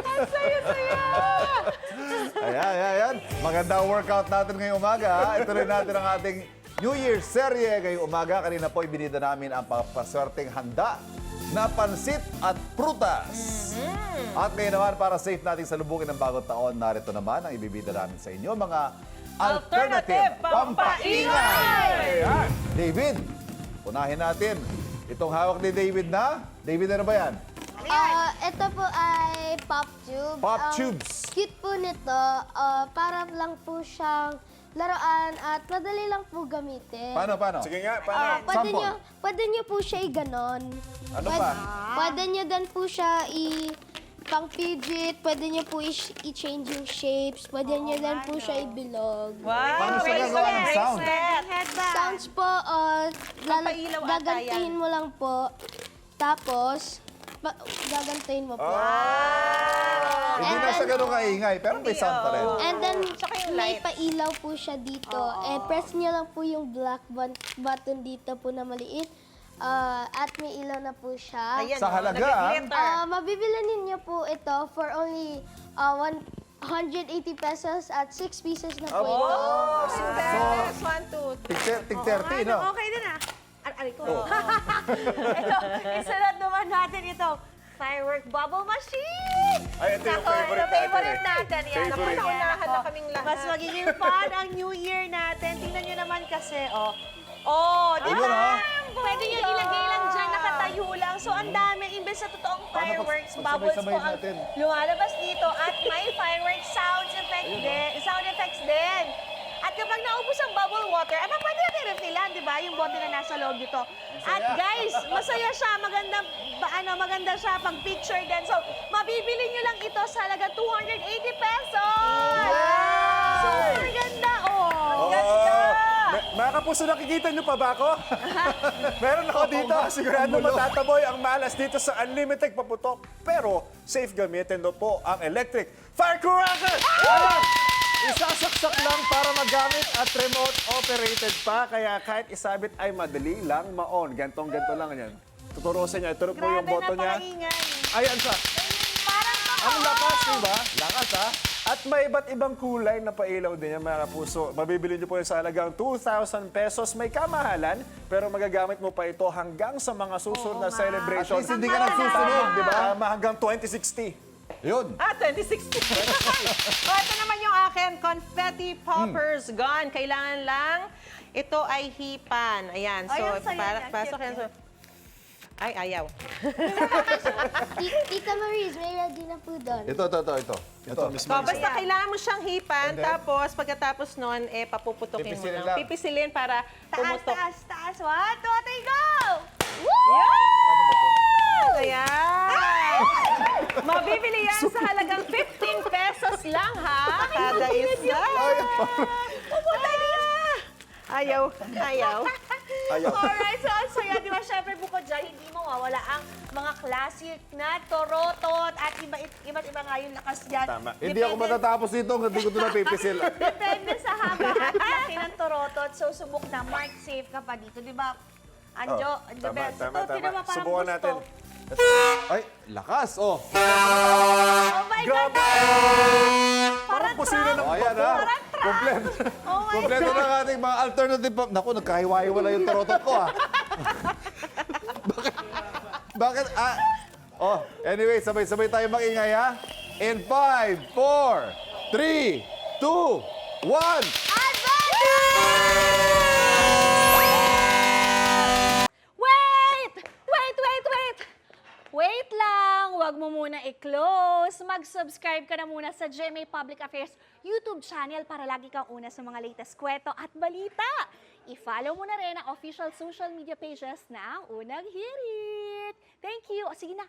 Ang saya-saya! Ayan. Magandang workout natin ngayong umaga. Ituloy natin ang ating New Year serye ngayong umaga. Kanina po ibinida namin ang papaswerteng handa na pansit at prutas. At ngayon naman, para safe nating salubungin ng bagong taon, narito naman ang ibibida namin sa inyo, mga alternative pampaingay! Ayan. David, unahin natin. Itong hawak ni David na, David, ano ba yan? Ito po ay pop tube. Pop tubes. Cute po nito. Para lang po siyang laruan at madali lang po gamitin. Paano? Sige nga, paano? Sample. Pwede nyo po siya i-ganon. Ano pa? Pwede nyo din po siya pang pidget. Pwede nyo po i-change yung shapes. Pwede nyo din po siya ibilog. Paano siya gagawa ng sound? Sounds po, Papailaw ata gagantihin mo lang po. Tapos, gagantihin mo po. Hindi na siya ganun kaingay, pero may sound pa rin. And then, Tsaka yung may lights. pailaw po siya dito. Press nyo lang po yung black button dito po na maliit. At may ilaw na po siya. Ayan, Sa halaga, nag-glitter. Mabibili ninyo po ito for only 180 pesos at 6 pieces na po ito. Oh, super. 1, 2, 3. Tig 30, no? Okay din ah. Aray ko. Ito, isunod naman natin ito. Firework bubble machine! Ay, ito yung Nako, favorite ito favorite natin natin. Yan. Favorite. Naku, Naunahan nako. na kaming lahat. Mas magiging fun ang New Year natin. Tingnan nyo naman kasi, di Ayun, ba? ah. Pwede nyo ilagay lang dyan, nakatayo lang. So, ang dami. Imbes sa totoong Paano pag- fireworks, pag bubbles po sabay-sabay ang natin? lumalabas dito. At may fireworks sound effects din. At kapag naubos ang bubble water, pwede natin refillan, di ba? Yung bote na nasa loob dito. At guys, masaya siya, maganda siya pag picture din. So, mabibili nyo lang ito sa halaga 280 pesos! Super ganda, Ganda! Mga kapuso, nakikita niyo pa ba ako? Meron ako dito. Sigurado matataboy ang malas dito sa unlimited paputok. Pero safe gamitin do po ang electric firecracker! Ayan! Isasaksak lang para magamit at remote operated pa. Kaya kahit isabit ay madali lang ma-on. Gantong-ganto lang yan. Tuturusin niya. Ito po yung Grabe, boto niya. napakaingay. Ayan siya. Parang Ang lakas, diba? Lakas, ha? At may iba't ibang kulay na pailaw din yan, mga kapuso. Mabibili niyo po yung sa halagang 2,000 pesos. May kamahalan, pero magagamit mo pa ito hanggang sa mga susunod na celebration. At least hindi ka nang susunod, di ba? Hanggang 2060. Yun. 2016. Ito naman yung akin, confetti poppers gun. Kailangan lang, ito ay hipan. Ayan, so, Ay, ang saya niya. pasok Cute yan. So, ay, ayaw. Tita Maris, may ready na po doon. Ito. So, basta kailangan mo siyang hipan, tapos pagkatapos nun, papuputukin mo Pipisilin lang. lang. Pipisilin para pumutok. taas. 1, 2, 3, go! Ayan! Mabibili yan sa halagang 15 pesos lang, ha? Kada isa. Ayaw. Alright, so ang saya, di ba? Siyempre, bukod dyan, hindi mawawala ang mga classic na torotot at iba't iba nga yung lakas dyan. Tama. Hindi ako matatapos dito hanggang di ko ito napipisil. Depende sa haba at laki ng torotot. So, subok na, mark safe ka pa dito, di ba? Anjo, best. Ito, tinan mo, parang Subukan gusto. natin. Ay, lakas, oh. Oh my God! Parang kusina ng Ayan, ha? Parang trap. Kompleto. Oh my Kompleto na ang ating mga alternative. Naku, nagkahiwa-hiwala yung tarotot ko, ha? Bakit? Anyway, sabay-sabay tayo mag-ingay, ha? In 5, 4, 3, 2, 1. Wait lang! Huwag mo muna i-close. Mag-subscribe ka na muna sa GMA Public Affairs YouTube channel para lagi kang una sa mga latest kwento at balita. I-follow mo na rin ang official social media pages ng Unang Hirit. Thank you. O, sige na.